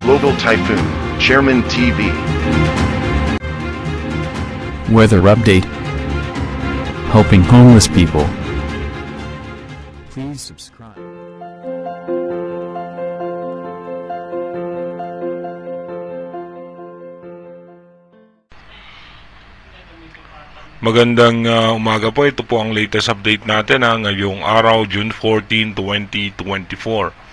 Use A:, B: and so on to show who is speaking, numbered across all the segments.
A: Global Typhoon, Chairman TV.
B: Weather update. Helping homeless people. Please subscribe.
C: Magandang umaga po. Ito po ang latest update natin ngayong araw, June 14, 2024.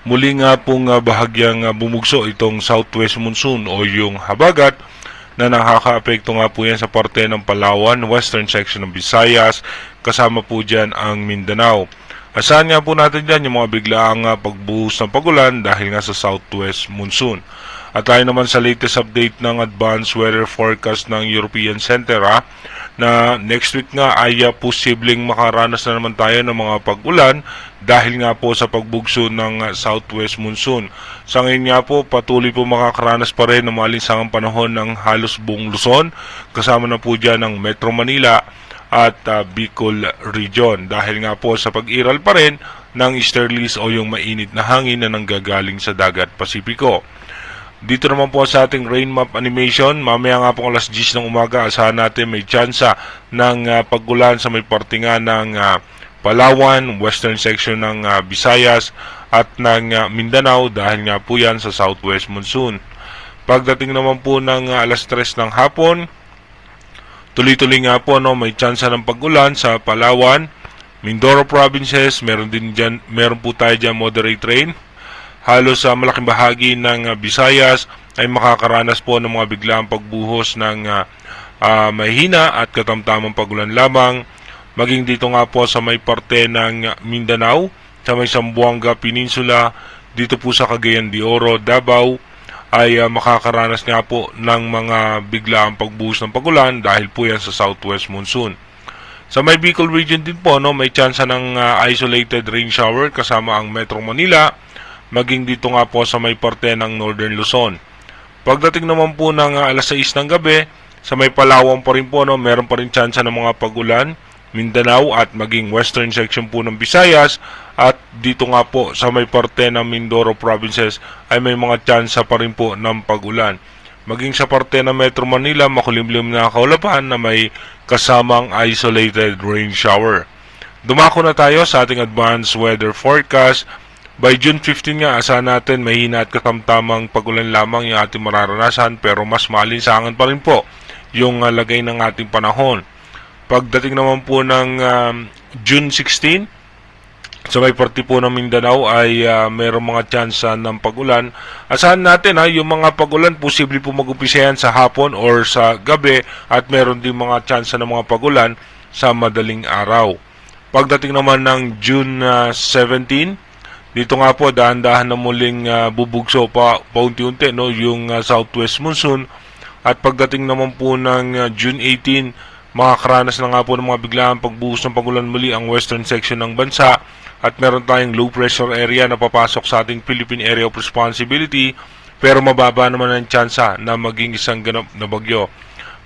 C: Muli nga pong bahagyang bumugso itong southwest monsoon o yung habagat na nakaka-apekto nga po yan sa parte ng Palawan, western section ng Visayas, kasama po dyan ang Mindanao. Asahan nga po natin dyan yung mga biglaang pagbuhos ng pagulan dahil nga sa southwest monsoon. At tayo naman sa latest update ng advanced weather forecast ng European Center na next week nga ay posibleng makaranas na naman tayo ng mga pag-ulan dahil nga po sa pagbugso ng southwest monsoon. Sa ngayon nga po, patuloy po makakaranas pa rin ng malinsangang panahon ng halos buong Luzon, kasama na po dyan ng Metro Manila at Bicol region dahil nga po sa pag-iral pa rin ng easterlies o yung mainit na hangin na nanggagaling sa dagat Pasipiko. Dito naman po sa ating rain map animation, mamaya nga po alas 10 ng umaga, asahan natin may tsansa ng pag-ulan sa may parte nga ng Palawan, western section ng Visayas at ng Mindanao dahil nga po yan sa southwest monsoon. Pagdating naman po ng alas 3 ng hapon, tuloy-tuloy nga po may tsansa ng pag-ulan sa Palawan, Mindoro provinces, meron po tayo dyan moderate rain. Halos sa malaking bahagi ng Visayas ay makakaranas po ng mga biglaang pagbuhos ng mahina at katamtamang pagulan lamang. Maging dito nga po sa may parte ng Mindanao, sa may Zamboanga Peninsula, dito po sa Cagayan de Oro, Davao, ay makakaranas nga po ng mga biglaang pagbuhos ng pagulan dahil po yan sa southwest monsoon. Sa may Bicol region din po, may tsansa ng isolated rain shower kasama ang Metro Manila, maging dito nga po sa may parte ng Northern Luzon. Pagdating naman po ng alas 6 ng gabi, sa may Palawan pa rin po, meron pa rin tsansa ng mga pagulan, Mindanao at maging western section po ng Visayas, at dito nga po sa may parte ng Mindoro provinces ay may mga tsansa pa rin po ng pagulan. Maging sa parte ng Metro Manila, makulimlim na kaulapan na may kasamang isolated rain shower. Dumako na tayo sa ating advanced weather forecast. By June 15 nga, asahan natin mahina at katamtamang pagulan lamang yung ating mararanasan pero mas maalinsangan pa rin po yung lagay ng ating panahon. Pagdating naman po ng June 16, sa may parte po ng Mindanao ay mayroong mga tsansa ng pagulan. Asahan natin yung mga pagulan posible po mag-umpisa yan sa hapon or sa gabi at meron din mga tsansa ng mga pagulan sa madaling araw. Pagdating naman ng June 17, dito nga po dahan-dahan na muling bubugso pa paunti-unti yung southwest monsoon. At pagdating naman po ng June 18, makakaranas na nga po ng mga biglaang pagbuhos ng pagulan muli ang western section ng bansa at meron tayong low pressure area na papasok sa ating Philippine Area of Responsibility pero mababa naman ang tsansa na maging isang ganap na bagyo.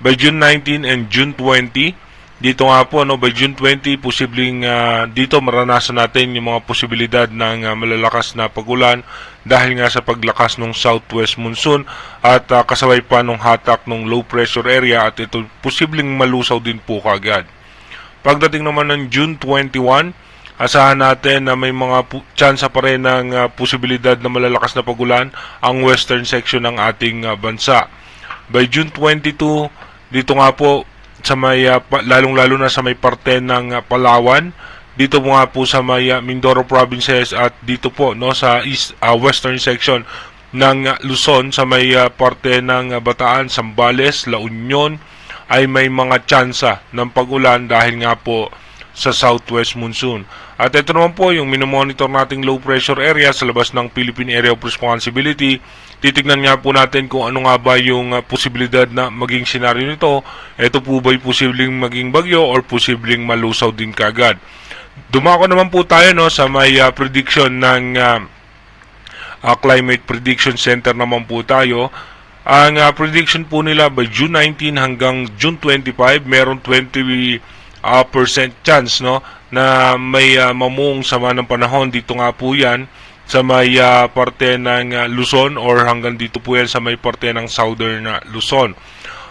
C: By June 19 and June 20, dito nga po, by June 20, posibleng dito maranasan natin yung mga posibilidad ng malalakas na pagulan dahil nga sa paglakas ng southwest monsoon at kasabay pa ng hatak ng low pressure area at ito posibleng malusaw din po kaagad. Pagdating naman ng June 21, asahan natin na may mga tsansa pa rin ng posibilidad na malalakas na pagulan ang western section ng ating bansa. By June 22, dito nga po, sa may lalong-lalo na sa may parte ng Palawan, dito nga po sa may Mindoro provinces at dito po sa western section ng Luzon sa may parte ng Bataan, Zambales, La Union ay may mga tsansa ng pagulan dahil nga po sa southwest monsoon. At ito naman po yung minomonitor nating low pressure area sa labas ng Philippine Area of Responsibility. Titignan nga po natin kung ano nga ba yung posibilidad na maging senaryo nito. Ito po ba'y posibleng maging bagyo or posibleng malusaw din kagad. Dumako naman po tayo sa may prediction ng Climate Prediction Center naman po tayo. Ang prediction po nila by June 19 hanggang June 25, meron 20% chance na may mamuong sama ng panahon. Dito nga po yan sa may parte ng Luzon or hanggang dito po yan sa may parte ng Southern Luzon.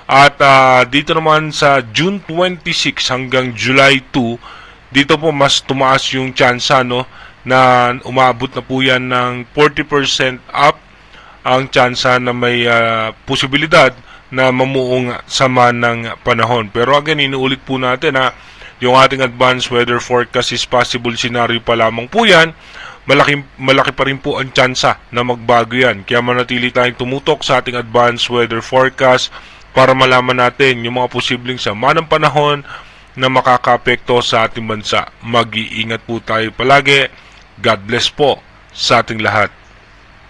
C: At dito naman sa June 26 hanggang July 2, dito po mas tumaas yung tsansa, no, na umabot na po yan ng 40% up ang tsansa na may posibilidad na mamuong sama ng panahon. Pero again, inuulit po natin na yung ating advanced weather forecast is possible scenario pa lamang po yan. Malaki pa rin po ang tsansa na magbago yan. Kaya manatili tayong tumutok sa ating advanced weather forecast para malaman natin yung mga posibleng sama ng panahon na makakaapekto sa ating bansa. Mag-iingat po tayo palagi. God bless po sa ating lahat.